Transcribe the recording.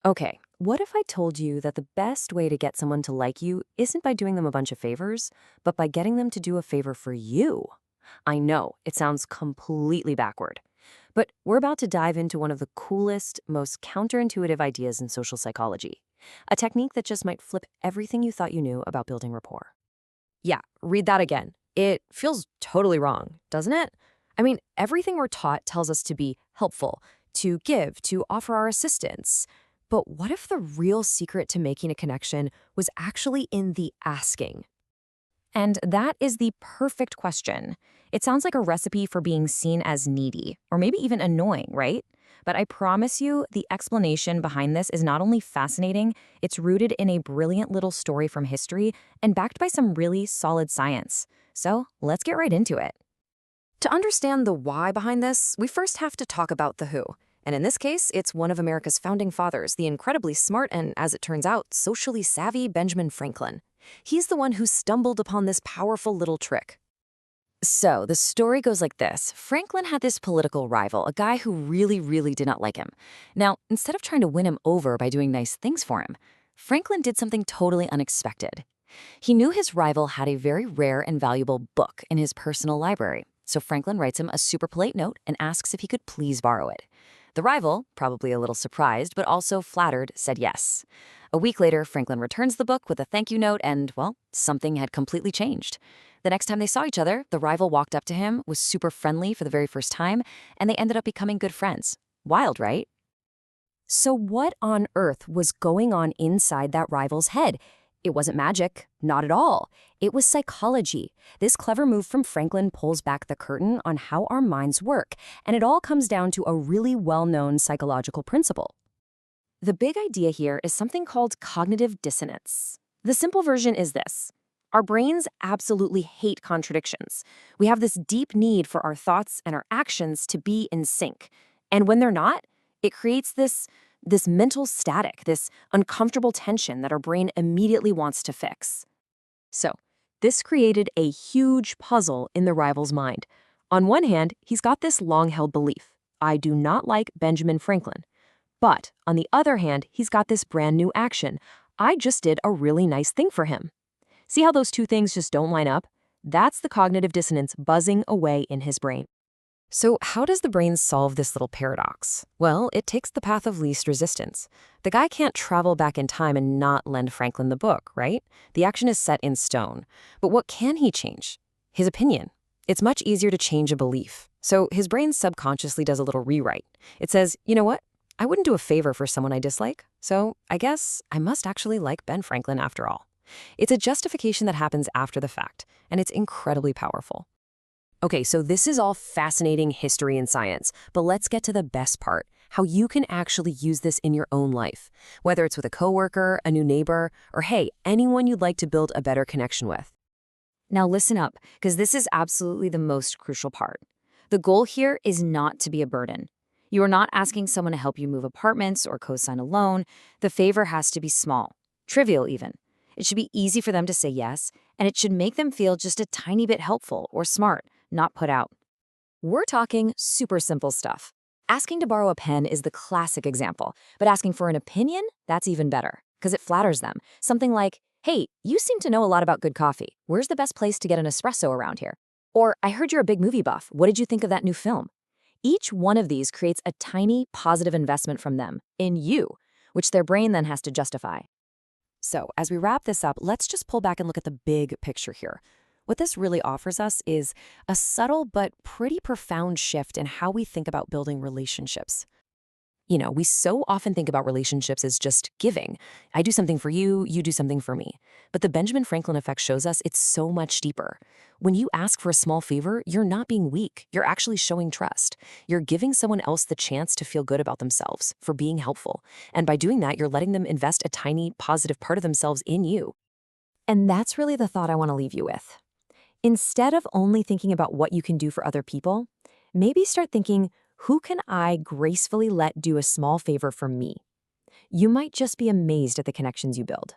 Okay, what if I told you that the best way to get someone to like you isn't by doing them a bunch of favors, but by getting them to do a favor for you? I know, it sounds completely backward. But we're about to dive into one of the coolest, most counterintuitive ideas in social psychology. A technique that just might flip everything you thought you knew about building rapport. Yeah, read that again. It feels totally wrong, doesn't it? I mean, everything we're taught tells us to be helpful, to give, to offer our assistance. But what if the real secret to making a connection was actually in the asking? And that is the perfect question. It sounds like a recipe for being seen as needy, or maybe even annoying, right? But I promise you, the explanation behind this is not only fascinating, it's rooted in a brilliant little story from history and backed by some really solid science. So let's get right into it. To understand the why behind this, we first have to talk about the who. And in this case, it's one of America's founding fathers, the incredibly smart and, as it turns out, socially savvy Benjamin Franklin. He's the one who stumbled upon this powerful little trick. So, the story goes like this. Franklin had this political rival, a guy who really did not like him. Now, instead of trying to win him over by doing nice things for him, Franklin did something totally unexpected. He knew his rival had a very rare and valuable book in his personal library, so Franklin writes him a super polite note and asks if he could please borrow it. The rival, probably a little surprised but also flattered, said yes. A week later, Franklin returns the book with a thank you note and, well, something had completely changed. The next time they saw each other, the rival walked up to him, was super friendly for the very first time, and they ended up becoming good friends. Wild, right? So what on earth was going on inside that rival's head? It wasn't magic, not at all. It was psychology. This clever move from Franklin pulls back the curtain on how our minds work, and it all comes down to a really well-known psychological principle. The big idea here is something called cognitive dissonance. The simple version is this. Our brains absolutely hate contradictions. We have this deep need for our thoughts and our actions to be in sync. And when they're not, it creates this mental static, this uncomfortable tension that our brain immediately wants to fix. So, this created a huge puzzle in the rival's mind. On one hand, he's got this long-held belief. I do not like Benjamin Franklin. But on the other hand, he's got this brand new action. I just did a really nice thing for him. See how those two things just don't line up? That's the cognitive dissonance buzzing away in his brain. So how does the brain solve this little paradox? Well, it takes the path of least resistance. The guy can't travel back in time and not lend Franklin the book, right? The action is set in stone. But what can he change? His opinion. It's much easier to change a belief. So his brain subconsciously does a little rewrite. It says, you know what? I wouldn't do a favor for someone I dislike, so I guess I must actually like Ben Franklin after all. It's a justification that happens after the fact, and it's incredibly powerful. Okay, so this is all fascinating history and science, but let's get to the best part, how you can actually use this in your own life, whether it's with a coworker, a new neighbor, or hey, anyone you'd like to build a better connection with. Now listen up, because this is absolutely the most crucial part. The goal here is not to be a burden. You are not asking someone to help you move apartments or co-sign a loan. The favor has to be small, trivial even. It should be easy for them to say yes, and it should make them feel just a tiny bit helpful or smart, not put out. We're talking super simple stuff. Asking to borrow a pen is the classic example, but asking for an opinion, that's even better, because it flatters them. Something like, hey, you seem to know a lot about good coffee. Where's the best place to get an espresso around here? Or, I heard you're a big movie buff. What did you think of that new film? Each one of these creates a tiny positive investment from them, in you, which their brain then has to justify. So, as we wrap this up, let's just pull back and look at the big picture here. What this really offers us is a subtle but pretty profound shift in how we think about building relationships. You know, we so often think about relationships as just giving. I do something for you, you do something for me. But the Benjamin Franklin effect shows us it's so much deeper. When you ask for a small favor, you're not being weak. You're actually showing trust. You're giving someone else the chance to feel good about themselves for being helpful. And by doing that, you're letting them invest a tiny, positive part of themselves in you. And that's really the thought I want to leave you with. Instead of only thinking about what you can do for other people, maybe start thinking, who can I gracefully let do a small favor for me? You might just be amazed at the connections you build.